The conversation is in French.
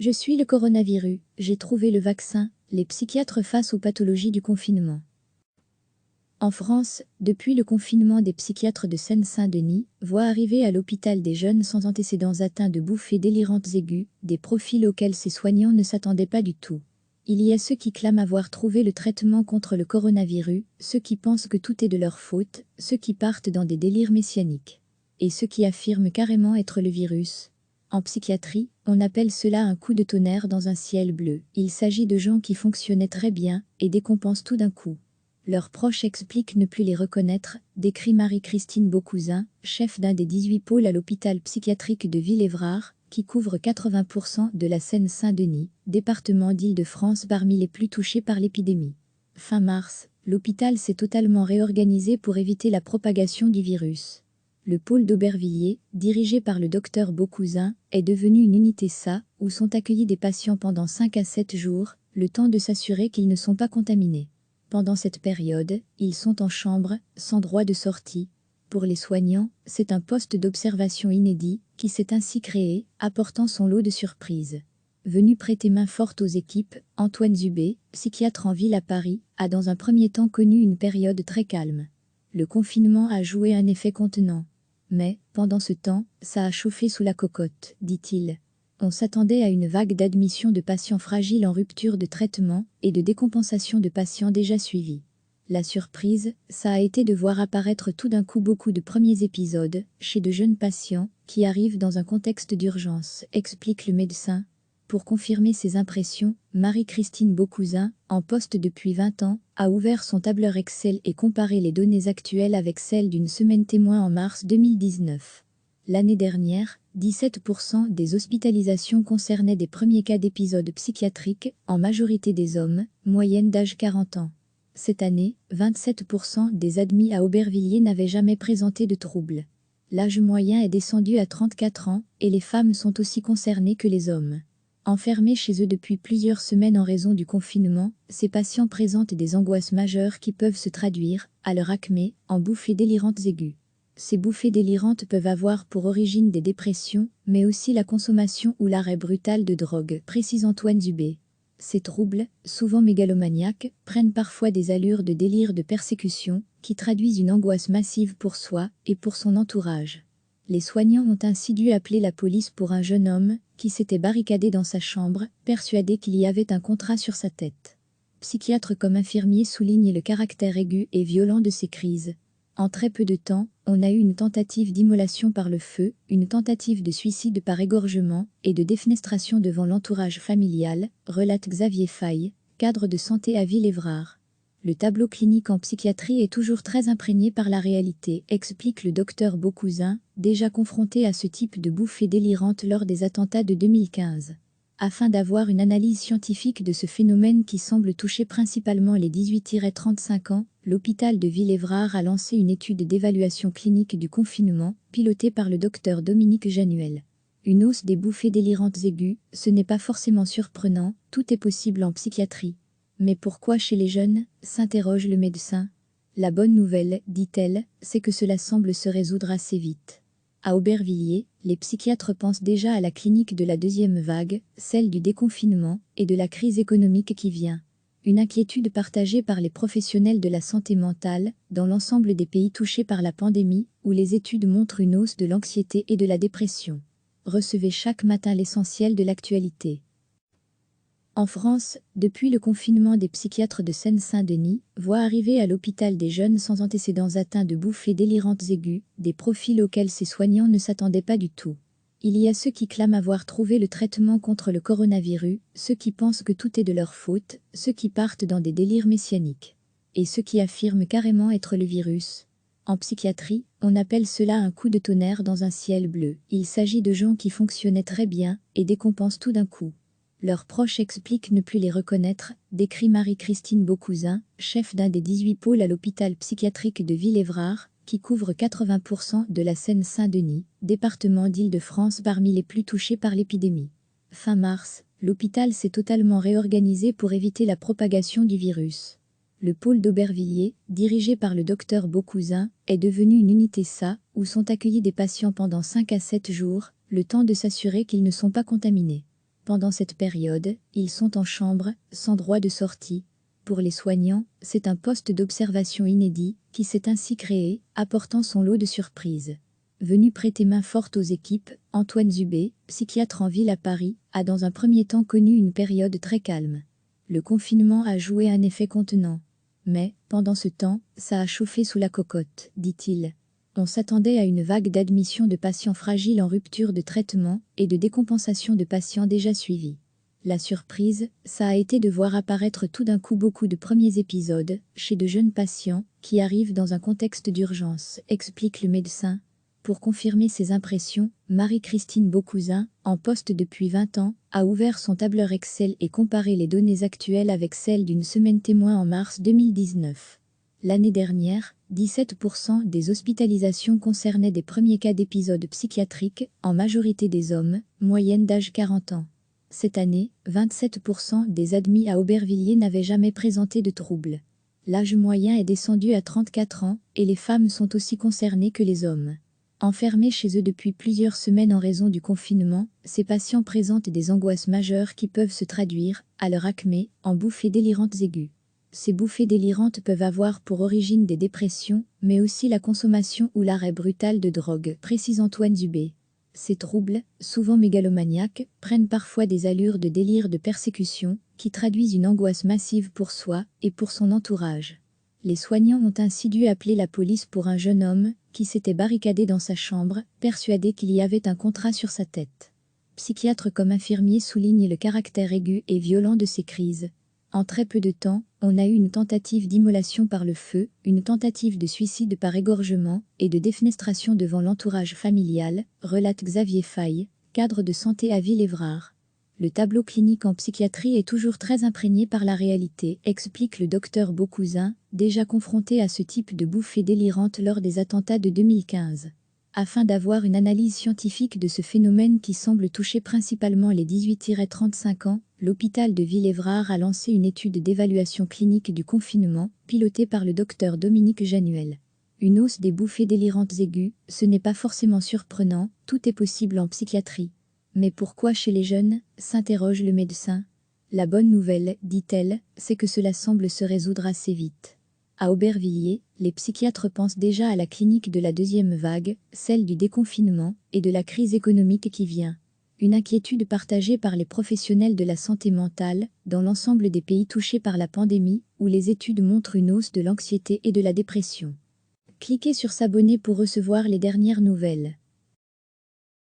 Je suis le coronavirus, j'ai trouvé le vaccin, les psychiatres face aux pathologies du confinement. En France, depuis le confinement, des psychiatres de Seine-Saint-Denis voient arriver à l'hôpital des jeunes sans antécédents atteints de bouffées délirantes aiguës, des profils auxquels ces soignants ne s'attendaient pas du tout. Il y a ceux qui clament avoir trouvé le traitement contre le coronavirus, ceux qui pensent que tout est de leur faute, ceux qui partent dans des délires messianiques. Et ceux qui affirment carrément être le virus. En psychiatrie, on appelle cela un coup de tonnerre dans un ciel bleu. Il s'agit de gens qui fonctionnaient très bien et décompensent tout d'un coup. Leurs proches expliquent ne plus les reconnaître, décrit Marie-Christine Beaucousin, chef d'un des 18 pôles à l'hôpital psychiatrique de Villévrard, qui couvre 80% de la Seine-Saint-Denis, département d'Île-de-France parmi les plus touchés par l'épidémie. Fin mars, l'hôpital s'est totalement réorganisé pour éviter la propagation du virus. Le pôle d'Aubervilliers, dirigé par le docteur Beaucousin, est devenu une unité SA, où sont accueillis des patients pendant 5 à 7 jours, le temps de s'assurer qu'ils ne sont pas contaminés. Pendant cette période, ils sont en chambre, sans droit de sortie. Pour les soignants, c'est un poste d'observation inédit, qui s'est ainsi créé, apportant son lot de surprises. Venu prêter main forte aux équipes, Antoine Zubé, psychiatre en ville à Paris, a dans un premier temps connu une période très calme. Le confinement a joué un effet contenant. Mais, pendant ce temps, ça a chauffé sous la cocotte, dit-il. On s'attendait à une vague d'admission de patients fragiles en rupture de traitement et de décompensation de patients déjà suivis. La surprise, ça a été de voir apparaître tout d'un coup beaucoup de premiers épisodes chez de jeunes patients qui arrivent dans un contexte d'urgence, explique le médecin. Pour confirmer ses impressions, Marie-Christine Beaucousin, en poste depuis 20 ans, a ouvert son tableur Excel et comparé les données actuelles avec celles d'une semaine témoin en mars 2019. L'année dernière, 17% des hospitalisations concernaient des premiers cas d'épisodes psychiatriques, en majorité des hommes, moyenne d'âge 40 ans. Cette année, 27% des admis à Aubervilliers n'avaient jamais présenté de troubles. L'âge moyen est descendu à 34 ans, et les femmes sont aussi concernées que les hommes. Enfermés chez eux depuis plusieurs semaines en raison du confinement, ces patients présentent des angoisses majeures qui peuvent se traduire, à leur acmé, en bouffées délirantes aiguës. Ces bouffées délirantes peuvent avoir pour origine des dépressions, mais aussi la consommation ou l'arrêt brutal de drogue, précise Antoine Zubé. Ces troubles, souvent mégalomaniaques, prennent parfois des allures de délire de persécution, qui traduisent une angoisse massive pour soi et pour son entourage. Les soignants ont ainsi dû appeler la police pour un jeune homme, qui s'était barricadé dans sa chambre, persuadé qu'il y avait un contrat sur sa tête. Psychiatres comme infirmiers soulignent le caractère aigu et violent de ces crises. En très peu de temps, on a eu une tentative d'immolation par le feu, une tentative de suicide par égorgement et de défenestration devant l'entourage familial, relate Xavier Faye, cadre de santé à Villévrard. Le tableau clinique en psychiatrie est toujours très imprégné par la réalité, explique le docteur Beaucousin, déjà confronté à ce type de bouffées délirantes lors des attentats de 2015. Afin d'avoir une analyse scientifique de ce phénomène qui semble toucher principalement les 18-35 ans, l'hôpital de Villévrard a lancé une étude d'évaluation clinique du confinement, pilotée par le docteur Dominique Januel. Une hausse des bouffées délirantes aiguës, ce n'est pas forcément surprenant, tout est possible en psychiatrie. Mais pourquoi chez les jeunes, s'interroge le médecin. La bonne nouvelle, dit-elle, c'est que cela semble se résoudre assez vite. À Aubervilliers, les psychiatres pensent déjà à la clinique de la deuxième vague, celle du déconfinement et de la crise économique qui vient. Une inquiétude partagée par les professionnels de la santé mentale, dans l'ensemble des pays touchés par la pandémie, où les études montrent une hausse de l'anxiété et de la dépression. Recevez chaque matin l'essentiel de l'actualité. En France, depuis le confinement, des psychiatres de Seine-Saint-Denis voient arriver à l'hôpital des jeunes sans antécédents atteints de bouffées délirantes aiguës, des profils auxquels ces soignants ne s'attendaient pas du tout. Il y a ceux qui clament avoir trouvé le traitement contre le coronavirus, ceux qui pensent que tout est de leur faute, ceux qui partent dans des délires messianiques. Et ceux qui affirment carrément être le virus. En psychiatrie, on appelle cela un coup de tonnerre dans un ciel bleu. Il s'agit de gens qui fonctionnaient très bien et décompensent tout d'un coup. Leurs proches expliquent ne plus les reconnaître, décrit Marie-Christine Beaucousin, chef d'un des 18 pôles à l'hôpital psychiatrique de Villévrard, qui couvre 80% de la Seine-Saint-Denis, département d'Île-de-France parmi les plus touchés par l'épidémie. Fin mars, l'hôpital s'est totalement réorganisé pour éviter la propagation du virus. Le pôle d'Aubervilliers, dirigé par le docteur Beaucousin, est devenu une unité SA, où sont accueillis des patients pendant 5 à 7 jours, le temps de s'assurer qu'ils ne sont pas contaminés. Pendant cette période, ils sont en chambre, sans droit de sortie. Pour les soignants, c'est un poste d'observation inédit qui s'est ainsi créé, apportant son lot de surprises. Venu prêter main forte aux équipes, Antoine Zubé, psychiatre en ville à Paris, a dans un premier temps connu une période très calme. Le confinement a joué un effet contenant. Mais, pendant ce temps, ça a chauffé sous la cocotte, dit-il. On s'attendait à une vague d'admission de patients fragiles en rupture de traitement et de décompensation de patients déjà suivis. La surprise, ça a été de voir apparaître tout d'un coup beaucoup de premiers épisodes chez de jeunes patients qui arrivent dans un contexte d'urgence, explique le médecin. Pour confirmer ses impressions, Marie-Christine Beaucousin, en poste depuis 20 ans, a ouvert son tableur Excel et comparé les données actuelles avec celles d'une semaine témoin en mars 2019. L'année dernière, 17% des hospitalisations concernaient des premiers cas d'épisodes psychiatriques, en majorité des hommes, moyenne d'âge 40 ans. Cette année, 27% des admis à Aubervilliers n'avaient jamais présenté de troubles. L'âge moyen est descendu à 34 ans, et les femmes sont aussi concernées que les hommes. Enfermés chez eux depuis plusieurs semaines en raison du confinement, ces patients présentent des angoisses majeures qui peuvent se traduire, à leur acmé, en bouffées délirantes aiguës. Ces bouffées délirantes peuvent avoir pour origine des dépressions, mais aussi la consommation ou l'arrêt brutal de drogue, précise Antoine Zubé. Ces troubles, souvent mégalomaniaques, prennent parfois des allures de délire de persécution, qui traduisent une angoisse massive pour soi et pour son entourage. Les soignants ont ainsi dû appeler la police pour un jeune homme qui s'était barricadé dans sa chambre, persuadé qu'il y avait un contrat sur sa tête. Psychiatres comme infirmiers soulignent le caractère aigu et violent de ces crises. En très peu de temps, on a eu une tentative d'immolation par le feu, une tentative de suicide par égorgement et de défenestration devant l'entourage familial, relate Xavier Faye, cadre de santé à Villévrard. Le tableau clinique en psychiatrie est toujours très imprégné par la réalité, explique le docteur Beaucousin, déjà confronté à ce type de bouffée délirante lors des attentats de 2015. Afin d'avoir une analyse scientifique de ce phénomène qui semble toucher principalement les 18-35 ans, l'hôpital de Villévrard a lancé une étude d'évaluation clinique du confinement, pilotée par le docteur Dominique Januel. Une hausse des bouffées délirantes aiguës, ce n'est pas forcément surprenant, tout est possible en psychiatrie. Mais pourquoi chez les jeunes, s'interroge le médecin. La bonne nouvelle, dit-elle, c'est que cela semble se résoudre assez vite. À Aubervilliers, les psychiatres pensent déjà à la clinique de la deuxième vague, celle du déconfinement et de la crise économique qui vient. Une inquiétude partagée par les professionnels de la santé mentale, dans l'ensemble des pays touchés par la pandémie, où les études montrent une hausse de l'anxiété et de la dépression. Cliquez sur s'abonner pour recevoir les dernières nouvelles.